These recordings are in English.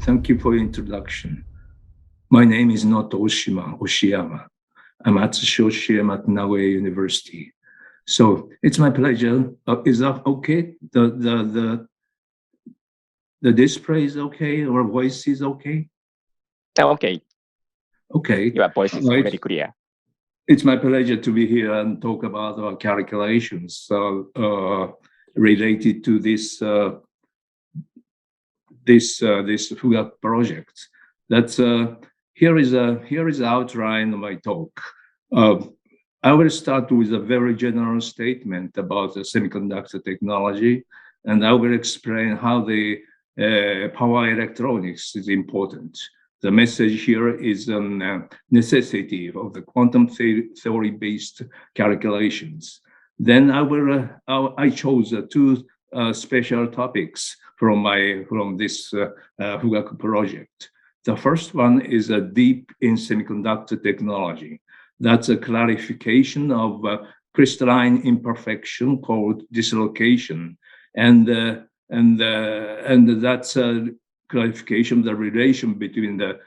Thank you for your introduction. My name is not Oshiyama. I'm Atsushi Oshiyama at Nagoya University. So it's my pleasure. Is that okay? The display is okay, or voice is okay? Okay. Okay. Your voice is very clear. It's my pleasure to be here and talk about our calculations related to this Fuga project. That's here is the outline of my talk. I will start with a very general statement about the semiconductor technology, and I will explain how the power electronics is important. The message here is necessity of the quantum theory-based calculations. Then I chose two special topics from this Fugaku project. The first one is a deep in semiconductor technology. That's a clarification of crystalline imperfection called dislocation, and that's a clarification of the relation between the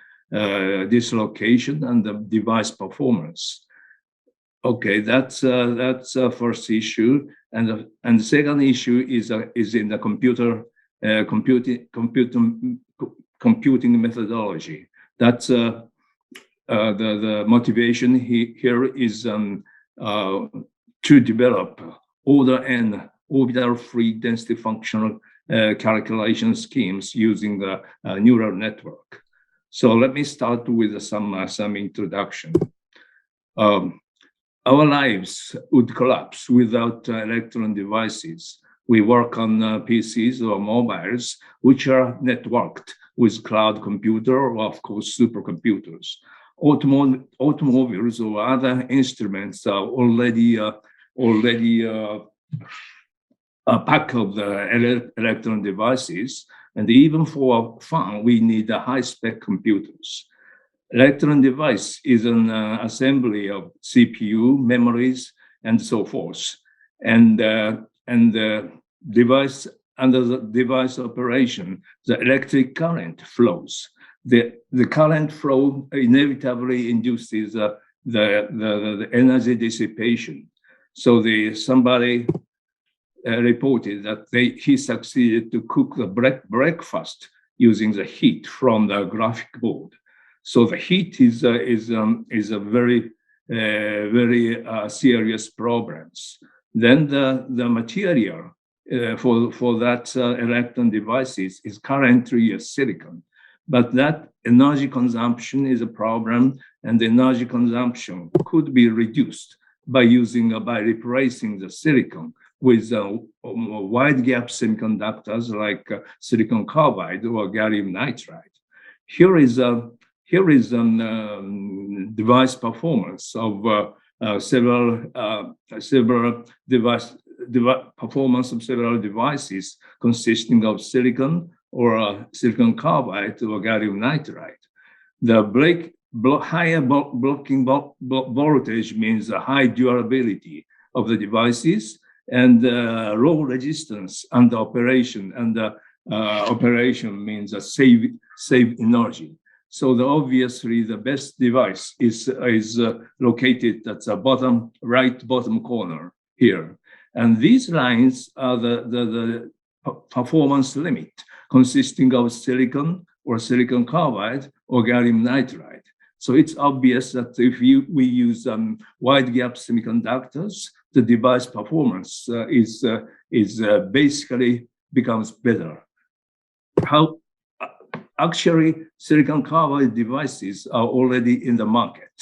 dislocation and the device performance. Okay, that's first issue, and the second issue is in the computing methodology. That's the motivation here is to develop order n orbital free density functional calculation schemes using the neural network. So let me start with some introduction. Our lives would collapse without electron devices. We work on PCs or mobiles, which are networked with cloud computer or, of course, supercomputers. Automobiles or other instruments are already a pack of the electron devices, and even for fun, we need high-spec computers. Electron device is an assembly of CPU, memories, and so forth, and the device under the device operation, the electric current flows. The current flow inevitably induces the energy dissipation. So somebody reported that he succeeded to cook the breakfast using the heat from the graphic board. So the heat is a very serious problems. Then the material for that electron devices is currently a silicon, but that energy consumption is a problem, and the energy consumption could be reduced by replacing the silicon with wide gap semiconductors like silicon carbide or gallium nitride. Here is device performance of several devices consisting of silicon or silicon carbide or gallium nitride. The higher blocking voltage means a high durability of the devices and low resistance under operation, and operation means a save energy. So obviously the best device is located at the right bottom corner here. And these lines are the performance limit consisting of silicon or silicon carbide or gallium nitride. So it's obvious that if we use wide gap semiconductors, the device performance is basically becomes better. Actually, silicon carbide devices are already in the market.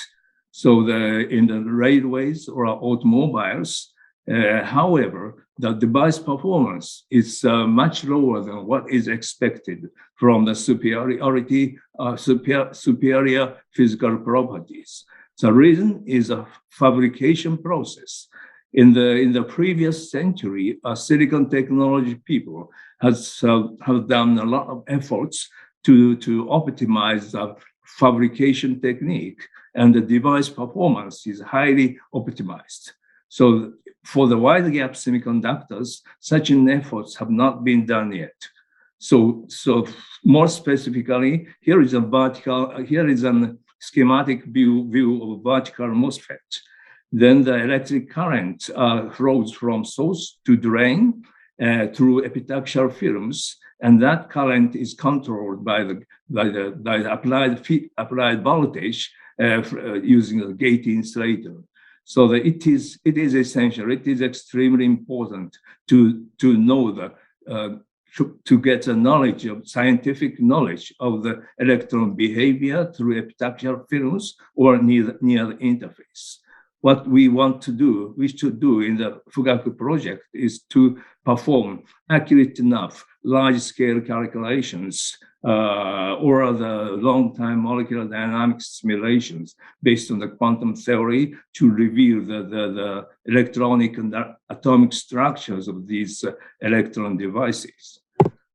So in the railways or automobiles, however, the device performance is much lower than what is expected from the superior physical properties. The reason is a fabrication process. In the previous century, silicon technology people have done a lot of efforts to optimize the fabrication technique, and the device performance is highly optimized. So for the wide gap semiconductors, such efforts have not been done yet. So more specifically, here is a schematic view of a vertical MOSFET. Then the electric current flows from source to drain through epitaxial films, and that current is controlled by the applied voltage using a gate insulator. So that it is essential. It is extremely important to know to get a knowledge of scientific knowledge of the electron behavior through epitaxial films or near the interface. What we should do in the Fugaku project is to perform accurate enough large-scale calculations or the long-time molecular dynamics simulations based on the quantum theory to reveal the electronic and atomic structures of these electron devices.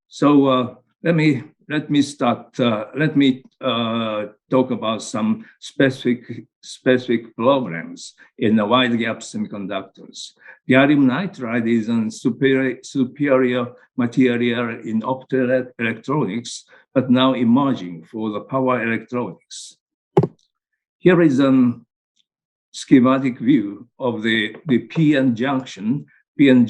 So let me start. Let me talk about some specific problems in the wide gap semiconductors. Gallium nitride is a superior material in optoelectronics, but now emerging for the power electronics. Here is a schematic view of the PN junction. PN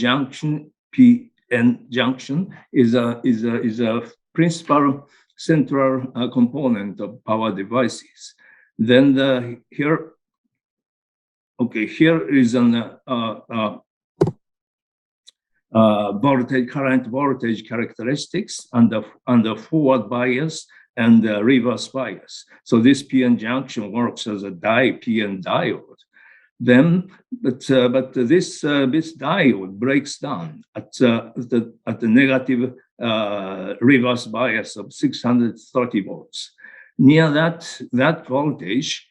junction is a principal central component of power devices. Then here is an current voltage characteristics under forward bias and reverse bias. So this PN junction works as a PN diode. Then, but this diode breaks down at the negative reverse bias of 630 volts. Near that voltage,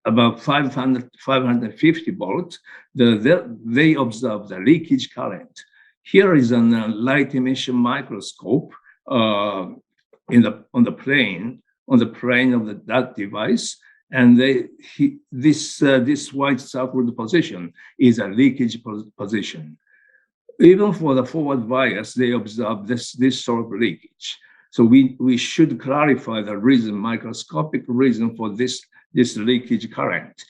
about 550 volts, they observe the leakage current. Here is a light emission microscope on the plane of that device. And this white circled position is a leakage position. Even for the forward bias, they observe this sort of leakage. So we should clarify the reason, microscopic reason for this leakage current.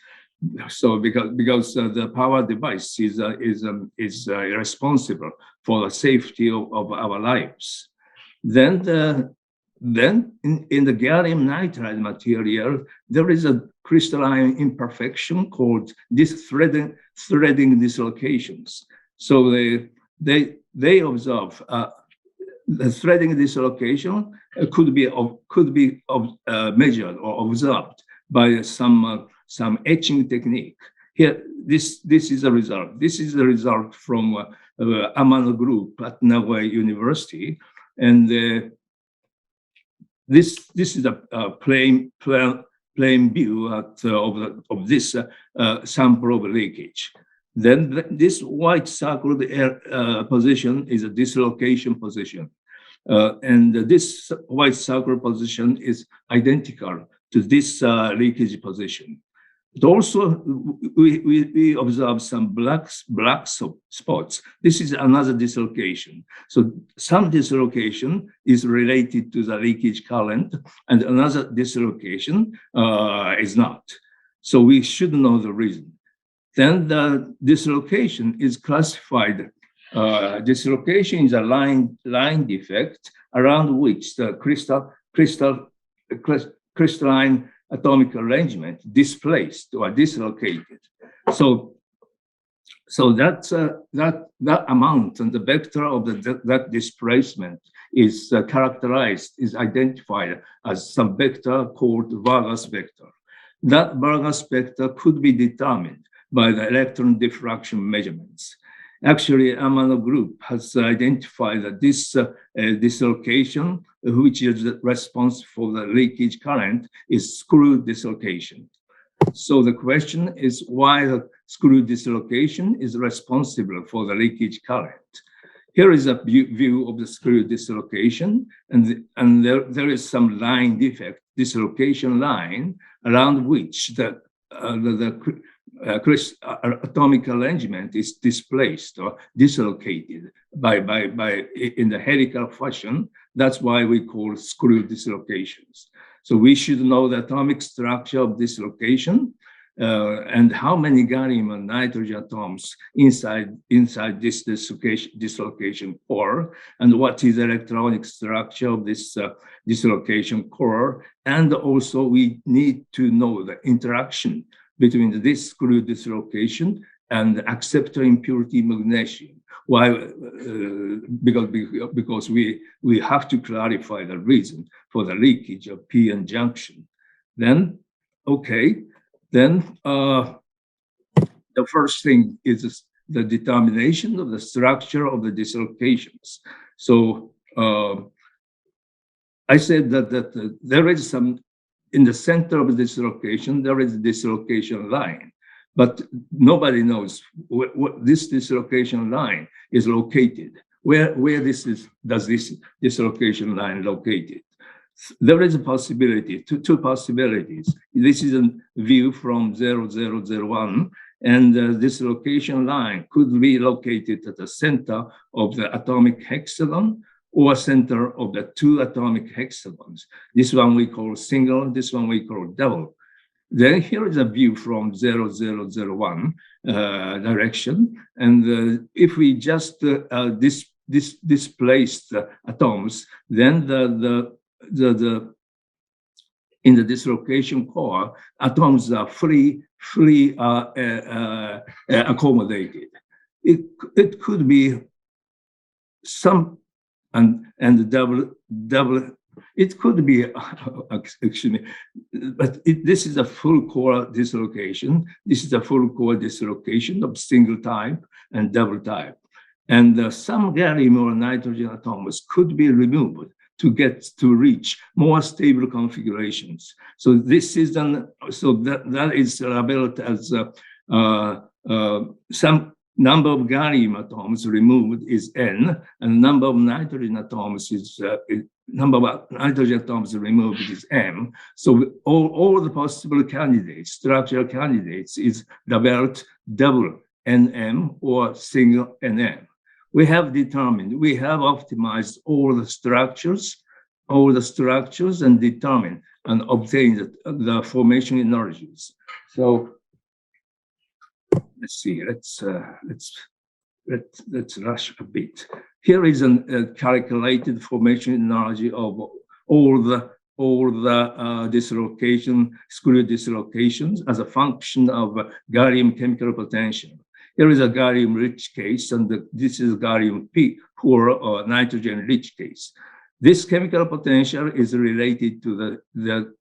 So because the power device is responsible for the safety of our lives. Then in the gallium nitride material, there is a crystalline imperfection called threading dislocations. So they observe the threading dislocation could be measured or observed by some etching technique. Here, this is a result. This is the result from Amano group at Nagoya University, and this is a plain view of this sample of leakage. Then this white circled position is a dislocation position. And this white circle position is identical to this leakage position. But also, we observe some black spots. This is another dislocation. So some dislocation is related to the leakage current, and another dislocation is not. So we should know the reason. Then the dislocation is classified. Dislocation is a line defect around which the crystalline atomic arrangement displaced or dislocated. So that amount and the vector of that displacement is identified as some vector called Vargas vector. That Vargas vector could be determined by the electron diffraction measurements. Actually, Amano group has identified that this dislocation, which is responsible for the leakage current, is screw dislocation. So the question is why the screw dislocation is responsible for the leakage current. Here is a view of the screw dislocation, and there is some line defect, dislocation line, around which the atomic arrangement is displaced or dislocated in the helical fashion. That's why we call screw dislocations. So we should know the atomic structure of dislocation and how many gallium and nitrogen atoms inside this dislocation core, and what is the electronic structure of this dislocation core. And also we need to know the interaction between this screw dislocation and acceptor impurity magnesium. Why? Because we have to clarify the reason for the leakage of p-n junction. Then, okay, then the first thing is the determination of the structure of the dislocations. So I said that there is some, in the center of the dislocation, there is a dislocation line, but nobody knows what this dislocation line is located. Where does this dislocation line located? There is a possibility, two possibilities. This is a view from 0001, and the dislocation line could be located at the center of the atomic hexagon or center of the two atomic hexagons. This one we call single, this one we call double. Then here is a view from 0001 direction. And if we just displace the atoms, then in the dislocation core, atoms are fully accommodated. It could be some and double. It could be excuse me, but this is a full core dislocation. This is a full core dislocation of single type and double type, and some gallium or nitrogen atoms could be removed to reach more stable configurations. So this is that is labeled as some number of gallium atoms removed is n, and number of nitrogen atoms is removed is m. So all the possible candidates, structural candidates, is labeled double nm or single nm. We have determined, we have optimized all the structures and determined and obtained the formation energies. So let's see, let's rush a bit. Here is a calculated formation energy of all the dislocation, screw dislocations as a function of gallium chemical potential. Here is a gallium-rich case, and this is gallium poor or nitrogen-rich case. This chemical potential is related to the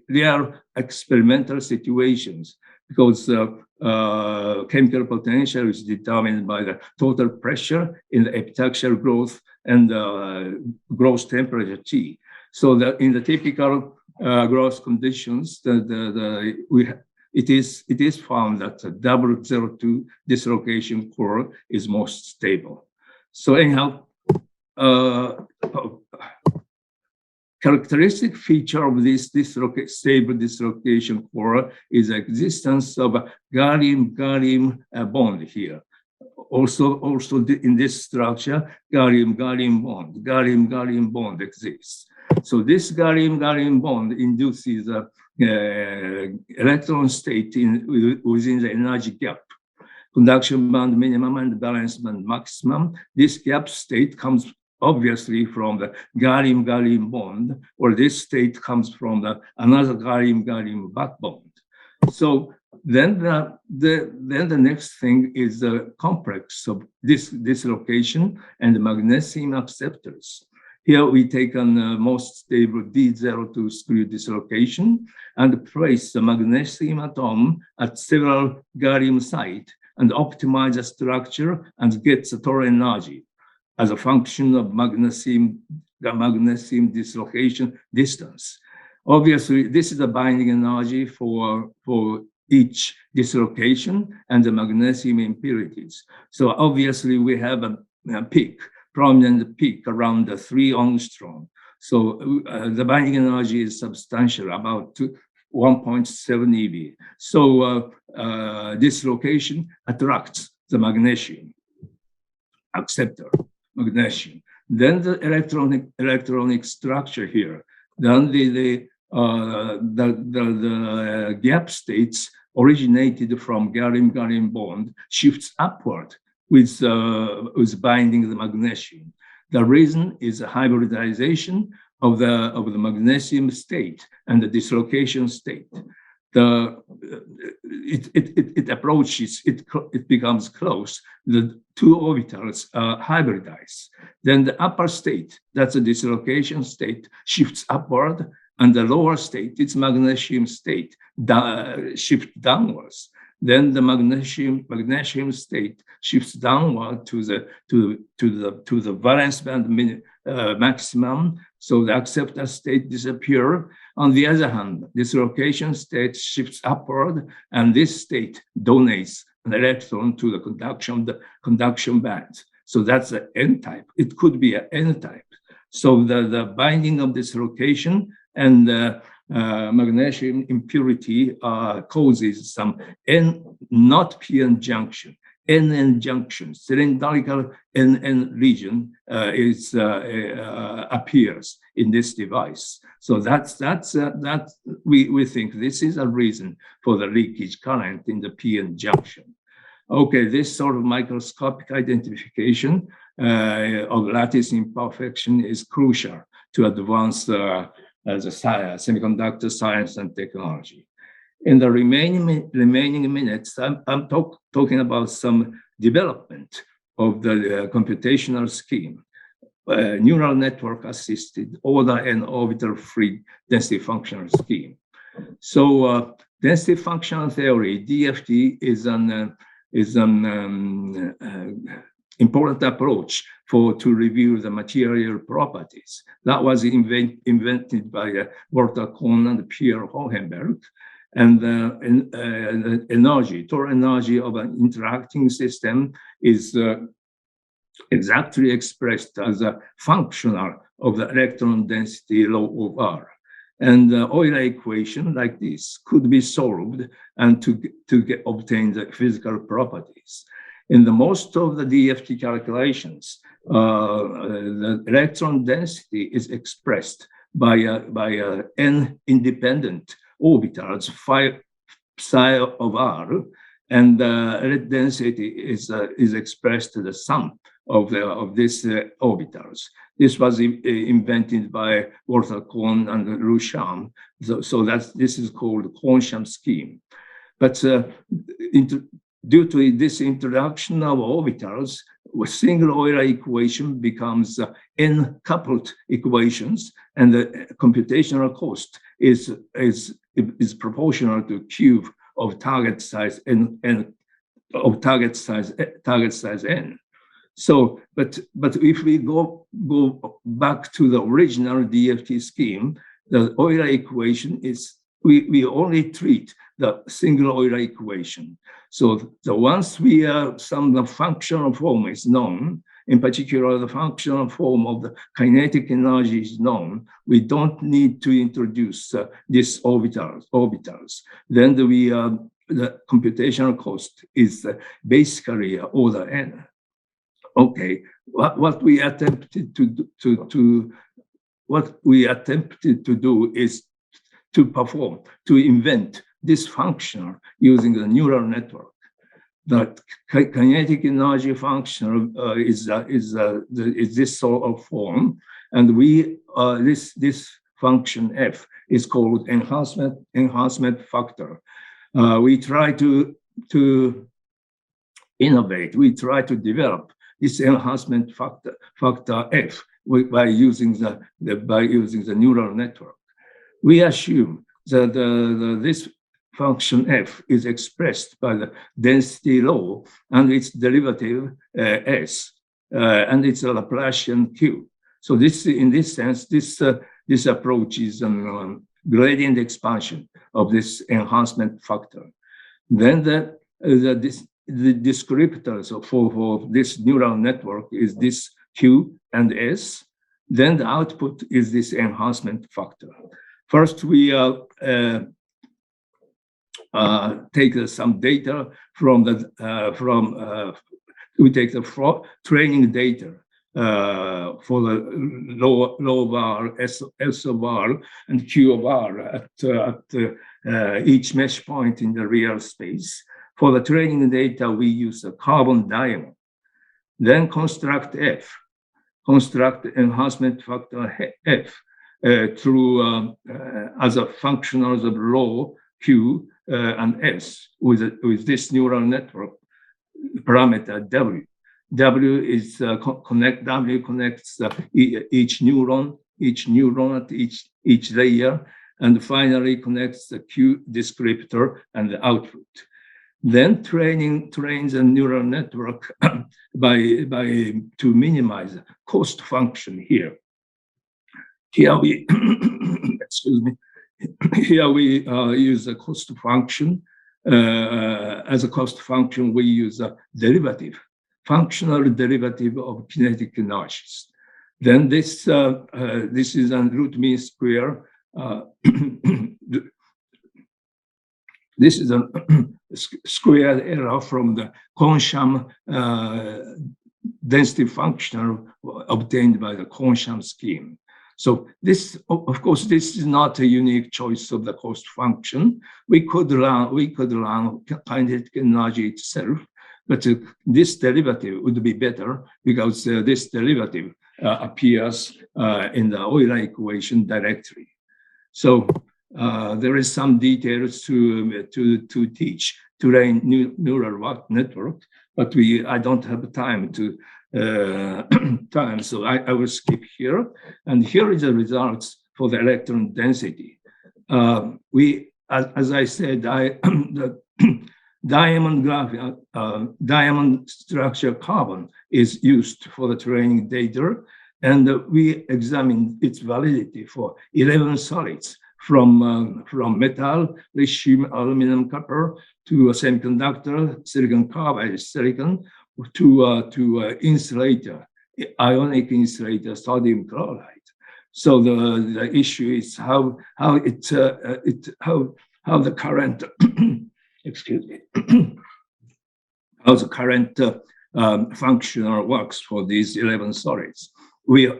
real experimental situations, because chemical potential is determined by the total pressure in the epitaxial growth and growth temperature T. So that in the typical growth conditions, it is found that the 002 dislocation core is most stable. So anyhow, characteristic feature of this stable dislocation core is the existence of a gallium-gallium bond here. Also in this structure, gallium-gallium bond exists. So this gallium-gallium bond induces a electron state within the energy gap. Conduction band minimum and valence band maximum. This gap state comes obviously from the gallium-gallium bond, or this state comes from another gallium-gallium back bond. So then the next thing is the complex of this dislocation and the magnesium acceptors. Here we take on the most stable D02 screw dislocation and place the magnesium atom at several gallium sites and optimize the structure and get the total energy as a function of magnesium dislocation distance. Obviously, this is the binding energy for each dislocation and the magnesium impurities. So obviously, we have a peak, prominent peak around the 3 angstrom. So the binding energy is substantial, about 1.7 eV. So this location attracts the magnesium acceptor, magnesium. Then the electronic structure here. Then the gap states originated from gallium-gallium bond shifts upward with binding the magnesium. The reason is a hybridization of the magnesium state and the dislocation state. It approaches, it becomes close. The two orbitals are hybridized. Then the upper state, that's a dislocation state, shifts upward, and the lower state, its magnesium state, shifts downwards. Then the magnesium state shifts downward to the valence band maximum. So the acceptor state disappears. On the other hand, dislocation state shifts upward, and this state donates an electron to the conduction band. So that's the N type. It could be an N type. So the binding of dislocation and magnesium impurity causes some N, not PN junction, NN junction, cylindrical NN region appears in this device. So that we think this is a reason for the leakage current in the PN junction. Okay, this sort of microscopic identification of lattice imperfection is crucial to advance the semiconductor science and technology. In the remaining minutes, I'm talking about some development of the computational scheme, neural network assisted order and orbital free density functional scheme. So density functional theory, DFT, is an important approach to review the material properties. That was invented by Walter Kohn and Pierre Hohenberg. And the total energy of an interacting system is exactly expressed as a functional of the electron density law of R. And the Euler equation like this could be solved and to obtain the physical properties. In the most of the DFT calculations, the electron density is expressed by n independent orbitals, psi of R, and the density is expressed to the sum of these orbitals. This was invented by Walter Kohn and Rucham, so this is called the Kohn-Sham scheme. But due to this introduction of orbitals, a single Euler equation becomes n-coupled equations, and the computational cost is proportional to cube of target size n. So, but if we go back to the original DFT scheme, the Euler equation is we only treat the single Euler equation. So once some functional form is known, in particular the functional form of the kinetic energy is known, we don't need to introduce these orbitals. Then the computational cost is basically order n. Okay, what we attempted to do is to invent this function using the neural network. The kinetic energy function is this sort of form, and this function f is called enhancement factor. We try to innovate. We try to develop this enhancement factor f by using the neural network. We assume that this function f is expressed by the density law and its derivative s, and it's a Laplacian q. So in this sense, this approach is gradient expansion of this enhancement factor. Then the descriptors for this neural network is this q and s. Then the output is this enhancement factor. First, we take some data from we take the training data for the low bar, SO bar, and Q bar at each mesh point in the real space. For the training data, we use a carbon diamond. Then construct enhancement factor F through as a functionals of rho, Q, and S with this neural network parameter W. W is W connects each neuron at each layer, and finally connects the Q descriptor and the output. Then trains a neural network to minimize cost function here. Here we excuse me. Here we use a cost function. As a cost function, we use a derivative, functional derivative of kinetic energies. Then this is a root mean square. This is a squared error from the Kohn-Sham density function obtained by the Kohn-Sham scheme. So this, of course, this is not a unique choice of the cost function. We could learn kinetic energy itself, but this derivative would be better because this derivative appears in the Euler equation directly. So there is some details to teach to train neural network, but I don't have time to so I will skip here. And here is the results for the electron density. As I said, the diamond structure carbon is used for the training data, and we examined its validity for 11 solids from metal, lithium, aluminum, copper, to a semiconductor, silicon carbide, silicon, to insulator, ionic insulator, sodium chloride. So the issue is how the current excuse me how the current functional works for these 11 solids. We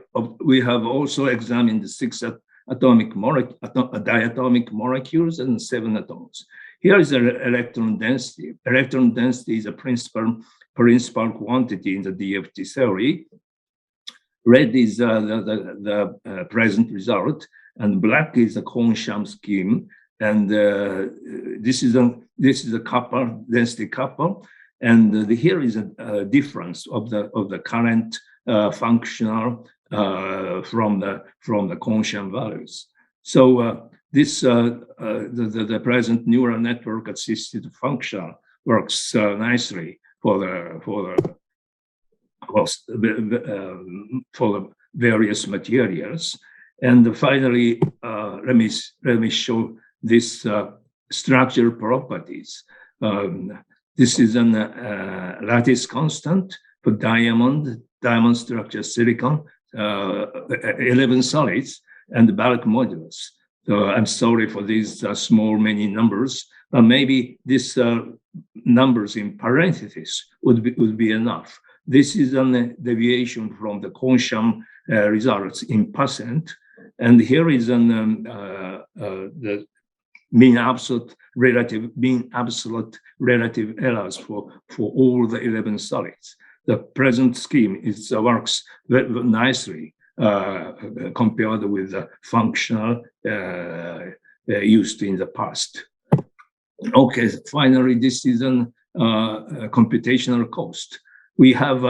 have also examined the 6 diatomic molecules and 7 atoms. Here is the electron density. Electron density is a principal quantity in the DFT theory. Red is the present result, and black is the Kohn-Sham scheme. And this is a copper density copper, and here is a difference of the current functional from the Kohn-Sham values. So the present neural network assisted function works nicely for the various materials. And finally, let me show this structural properties. This is an lattice constant for diamond structure silicon, 11 solids, and the bulk modulus. So I'm sorry for these small many numbers, but maybe these numbers in parentheses would be enough. This is a deviation from the Kohn-Sham results in percent, and here is the mean absolute relative errors for all the 11 solids. The present scheme works very nicely compared with the functional used in the past. Okay, finally, this is a computational cost. We have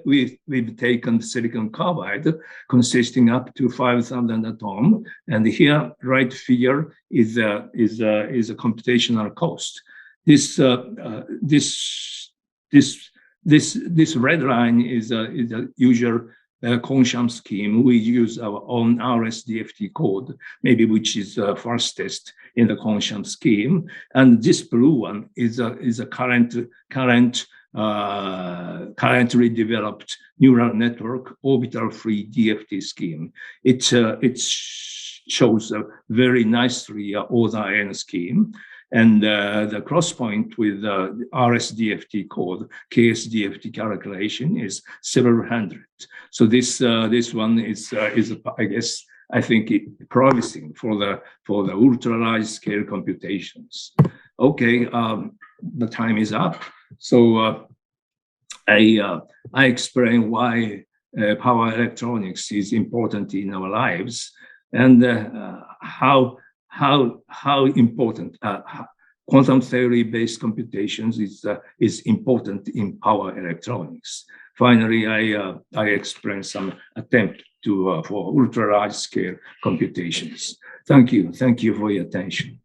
we've taken silicon carbide consisting up to 5,000 atoms, and here right figure is a computational cost. This red line is a usual Kohn-Sham scheme. We use our own RSDFT code, maybe which is fastest in the Kohn-Sham scheme, and this blue one is a currently developed neural network orbital-free DFT scheme. It shows a very nicely order n scheme, And the cross point with the RSDFT code, KSDFT calculation is several hundred. So this one is I guess I think promising for the ultra large scale computations. Okay, the time is up. So I explain why power electronics is important in our lives, and how important quantum theory-based computations is important in power electronics. Finally, I explain some attempt for ultra large scale computations. Thank you for your attention.